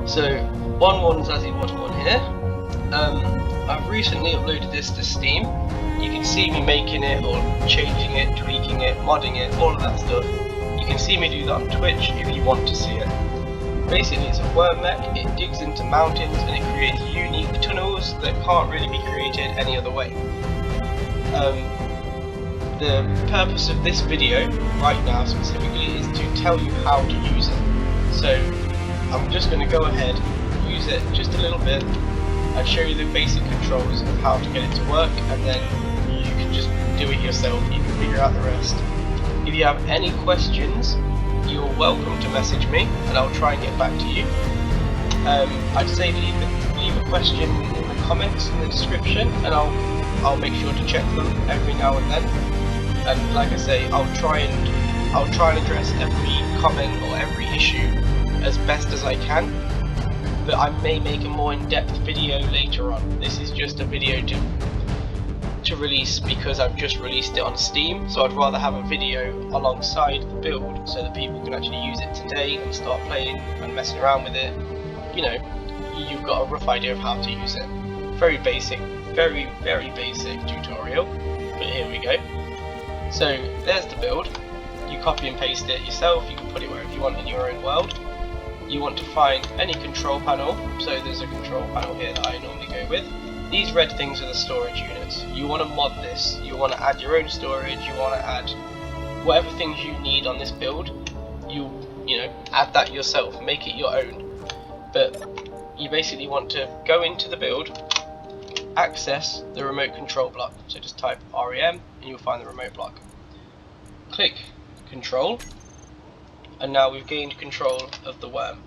So 11Zazzy11 here. I've recently uploaded this to Steam. You can see me making it or changing it, tweaking it, modding it, all of that stuff. You can see me do that on Twitch if you want to see it. Basically it's a worm mech, it digs into mountains and it creates unique tunnels that can't really be created any other way. The purpose of this video right now specifically is to tell you how to use it. So I'm just going to go ahead, use it just a little bit and show you the basic controls of how to get it to work, and then you can just do it yourself, you can figure out the rest. If you have any questions, you're welcome to message me and I'll try and get back to you. I'd say leave a question in the comments in the description and I'll make sure to check them every now and then. And like I say, I'll try and address every comment or every issue as best as I can, but I may make a more in-depth video later on. This is just a video to release because I've just released it on Steam, so I'd rather have a video alongside the build so that people can actually use it today and start playing and messing around with it. You know, you've got a rough idea of how to use it. Very basic, very basic tutorial, but here we go. So there's the build. You copy and paste it yourself, you can put it wherever you want in your own world. You want to find any control panel, so there's a control panel here that I normally go with. These red things are the storage units. You want to mod this, you want to add your own storage, you want to add whatever things you need on this build, you know, add that yourself, make it your own. But you basically want to go into the build, access the remote control block, so just type REM and you'll find the remote block. Click control, and now we've gained control of the worm.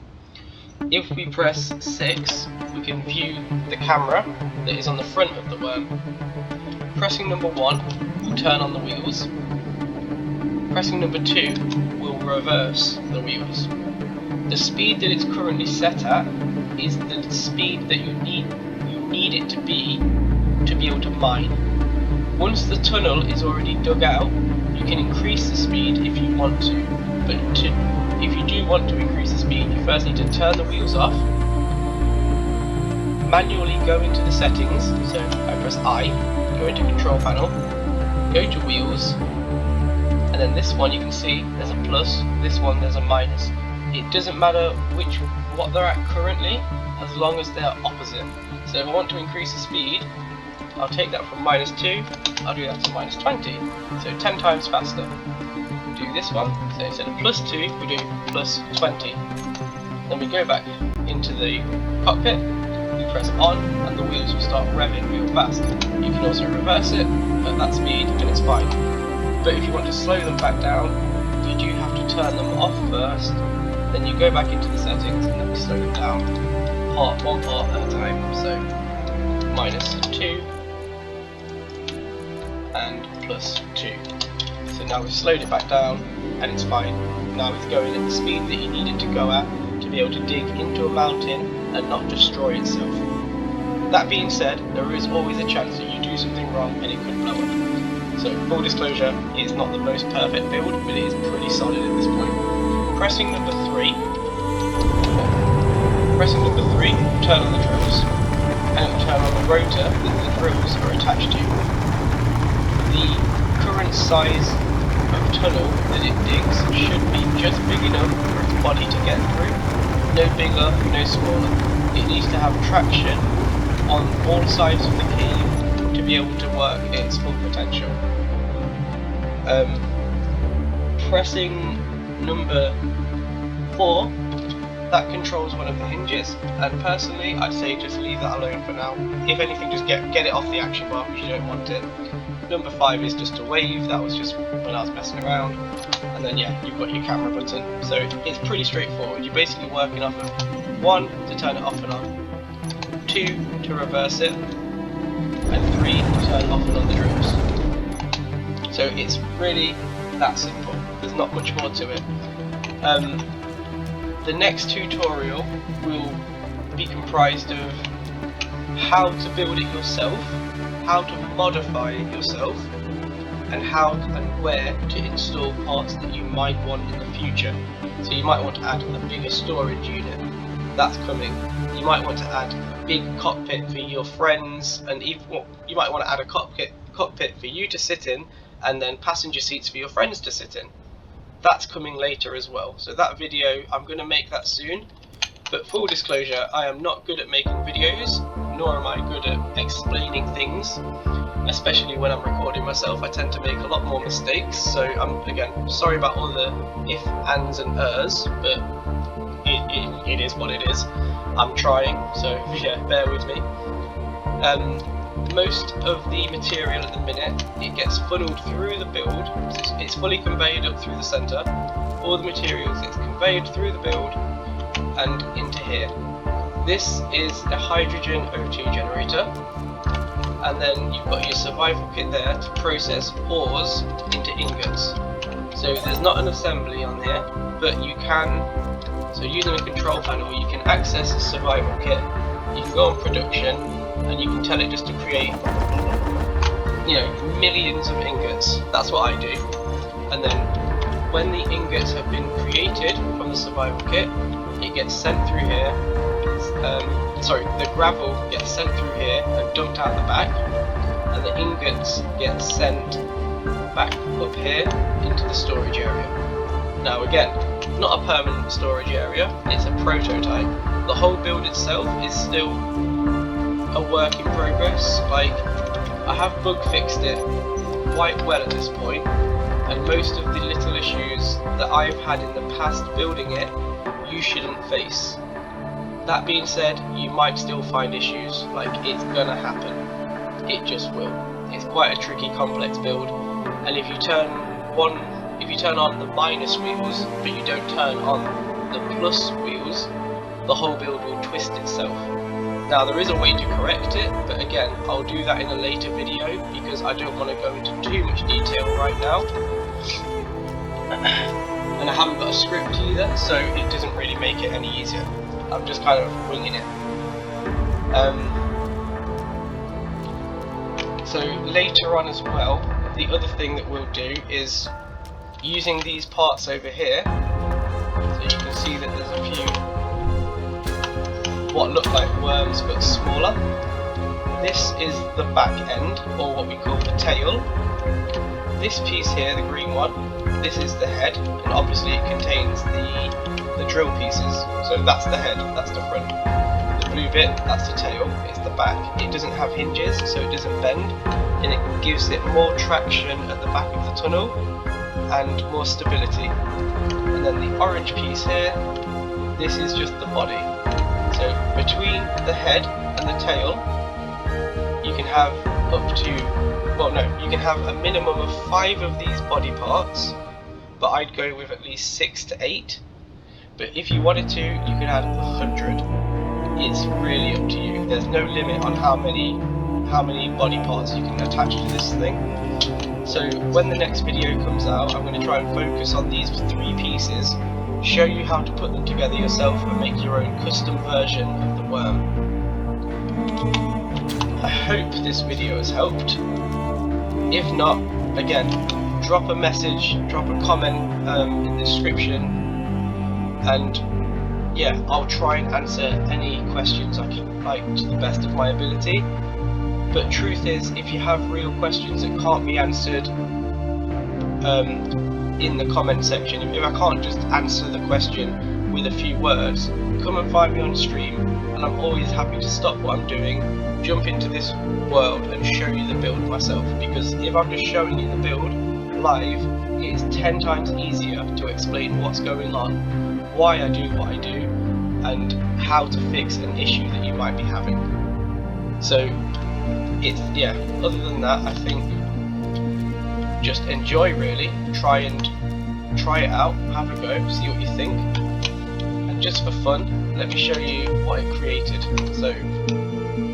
If we press 6, we can view the camera that is on the front of the worm. Pressing number 1 will turn on the wheels. Pressing number 2 will reverse the wheels. The speed that it's currently set at is the speed that you need it to be able to mine. Once the tunnel is already dug out, you can increase the speed if you want to, but if you do want to increase the speed, you first need to turn the wheels off, manually go into the settings, so I press I, go into control panel, go to wheels, and then this one you can see there's a plus, this one there's a minus. It doesn't matter what they're at currently, as long as they're opposite. So if I want to increase the speed, I'll take that from -2, I'll do that to -20, so 10 times faster. Do this one, so instead of +2 we do +20. Then we go back into the cockpit, we press on and the wheels will start revving real fast. You can also reverse it at that speed and it's fine. But if you want to slow them back down, you do have to turn them off first, then you go back into the settings and then slow them down one part at a time, so -2 and +2. So now we've slowed it back down and it's fine. Now it's going at the speed that you need it to go at to be able to dig into a mountain and not destroy itself. That being said, there is always a chance that you do something wrong and it could blow up. So full disclosure, it's not the most perfect build, but it is pretty solid at this point. Pressing number 3 will turn on the drills, and it will turn on the rotor that the drills are attached to. The current size of tunnel that it digs should be just big enough for its body to get through, no bigger, no smaller. It needs to have traction on all sides of the cave to be able to work its full potential. Pressing number 4, that controls one of the hinges, and personally I'd say just leave that alone for now. If anything, just get it off the action bar because you don't want it. Number 5 is just a wave, that was just when I was messing around, and then yeah, you've got your camera button, so it's pretty straightforward. You're basically working off of 1 to turn it off and on, 2 to reverse it, and 3 to turn off and on the drills. So it's really that simple, there's not much more to it. The next tutorial will be comprised of how to build it yourself, how to modify it yourself, and how and where to install parts that you might want in the future. So you might want to add a bigger storage unit. that's coming. You might want to add a big cockpit for your friends, and even, well, you might want to add a cockpit for you to sit in, and then passenger seats for your friends to sit in. That's coming later as well. So that video, I'm going to make that soon. But full disclosure, I am not good at making videos, nor am I good at explaining things. Especially when I'm recording myself, I tend to make a lot more mistakes. So I'm, again, sorry about all the if, ands and ers, but it is what it is. I'm trying, so yeah, bear with me. Most of the material at the minute, it gets funneled through the build, so it's fully conveyed up through the centre. All the materials, it's conveyed through the build and into here. This is a hydrogen O2 generator, and then you've got your survival kit there to process ores into ingots. So there's not an assembly on here, but you can, so using a control panel, you can access a survival kit, you can go on production, and you can tell it just to create, you know, millions of ingots. That's what I do. And then when the ingots have been created from the survival kit, it gets sent through here. The gravel gets sent through here and dumped out the back, and the ingots get sent back up here into the storage area. Now again, not a permanent storage area, it's a prototype. The whole build itself is still a work in progress. Like, I have bug fixed it quite well at this point, and most of the little issues that I've had in the past building it, you shouldn't face. That being said, you might still find issues, like it's gonna happen. It just will. It's quite a tricky, complex build, and if you turn on the minus wheels, but you don't turn on the plus wheels, the whole build will twist itself. Now there is a way to correct it, but again, I'll do that in a later video because I don't want to go into too much detail right now. And I haven't got a script either, so it doesn't really make it any easier. I'm just kind of winging it. So later on as well, the other thing that we'll do is using these parts over here. So you can see that there's a few what look like worms but smaller. This is the back end, or what we call the tail. This piece here, the green one, this is the head, and obviously it contains the drill pieces. So that's the head, that's the front. The blue bit, that's the tail, it's the back. It doesn't have hinges, so it doesn't bend, and it gives it more traction at the back of the tunnel and more stability. And then the orange piece here, this is just the body. So between the head and the tail, you can have up to, well no, you can have a minimum of 5 of these body parts, but I'd go with at least 6 to 8. But if you wanted to, you could add 100. It's really up to you. There's no limit on how many body parts you can attach to this thing. So when the next video comes out, I'm going to try and focus on these 3 pieces, show you how to put them together yourself and make your own custom version of the worm. I hope this video has helped. If not, again, drop a message, drop a comment in the description, and yeah, I'll try and answer any questions I can, like, to the best of my ability. But truth is, if you have real questions that can't be answered in the comment section, if I can't just answer the question with a few words, come and find me on stream, and I'm always happy to stop what I'm doing, jump into this world and show you the build myself, because if I'm just showing you the build live, it is 10 times easier to explain what's going on, why I do what I do, and how to fix an issue that you might be having. So it's, yeah, other than that, I think just enjoy, really. Try it out, have a go, see what you think, and just for fun, let me show you what I created. So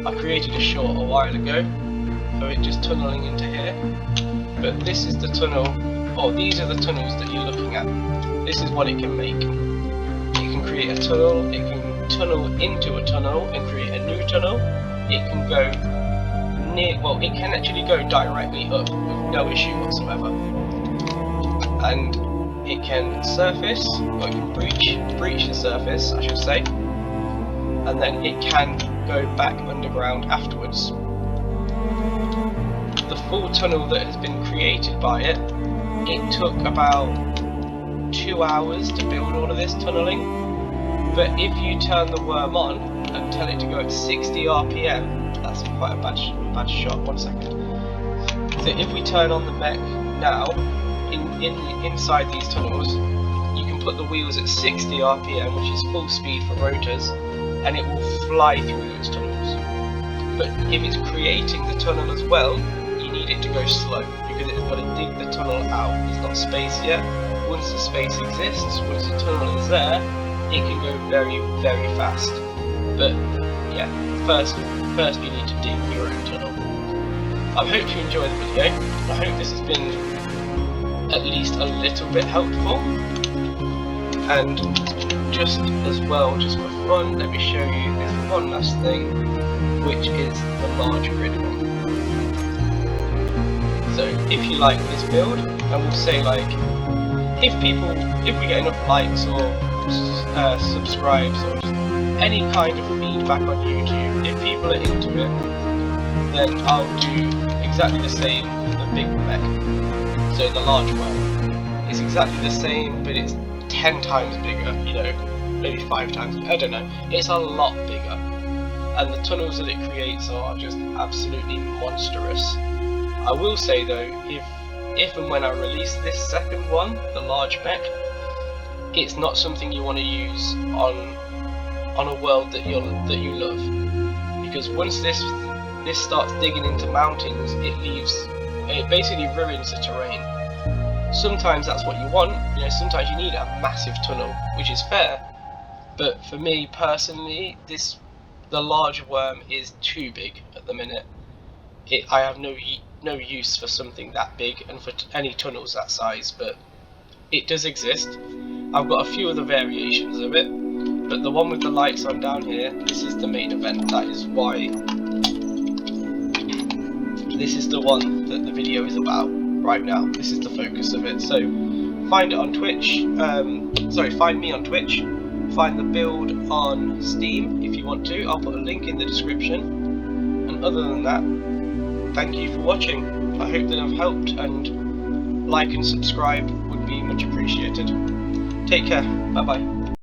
I created a short a while ago of it just tunneling into here, but this is the tunnel, or these are the tunnels that you're looking at. This is what it can make. You can create a tunnel, it can tunnel into a tunnel and create a new tunnel. It can go near, well, it can actually go directly up with no issue whatsoever. And it can surface, or it can breach the surface, I should say. and then it can go back underground afterwards. The full tunnel that has been created by it took about 2 hours to build all of this tunneling, but if you turn the worm on and tell it to go at 60 RPM, that's quite a bad shot, 1 second. So if we turn on the mech now, inside these tunnels, you can put the wheels at 60 RPM, which is full speed for rotors, and it will fly through those tunnels. But if it's creating the tunnel as well, you need it to go slow, because it's got to dig the tunnel out. There's not space yet. Once the space exists, once the tunnel is there, it can go very, very fast. But yeah, first you need to dig your own tunnel. I hope you enjoyed the video. I hope this has been at least a little bit helpful. And just as well, just for fun, let me show you this one last thing, which is the large grid one. So if you like this build, I will say, like, if we get enough likes or subscribes or just any kind of feedback on YouTube, if people are into it, then I'll do exactly the same with the big mech. So the large one is exactly the same, but it's 10 times bigger, you know, maybe 5 times, I don't know, it's a lot bigger. And the tunnels that it creates are just absolutely monstrous. I will say though, if and when I release this second one, the large mech, it's not something you want to use on a world that you love, because once this starts digging into mountains, it basically ruins the terrain. Sometimes that's what you want, you know, sometimes you need a massive tunnel, which is fair, but for me personally, the large worm is too big at the minute. I have no use for something that big and for any tunnels that size, but it does exist. I've got a few other variations of it, but the one with the lights on down here, this is the main event. That is why this is the one that the video is about right now. This is the focus of it. So find it on Twitch, find me on Twitch, find the build on Steam if you want to. I'll put a link in the description, and other than that, thank you for watching. I hope that I've helped, and like and subscribe would be much appreciated. Take care, bye bye.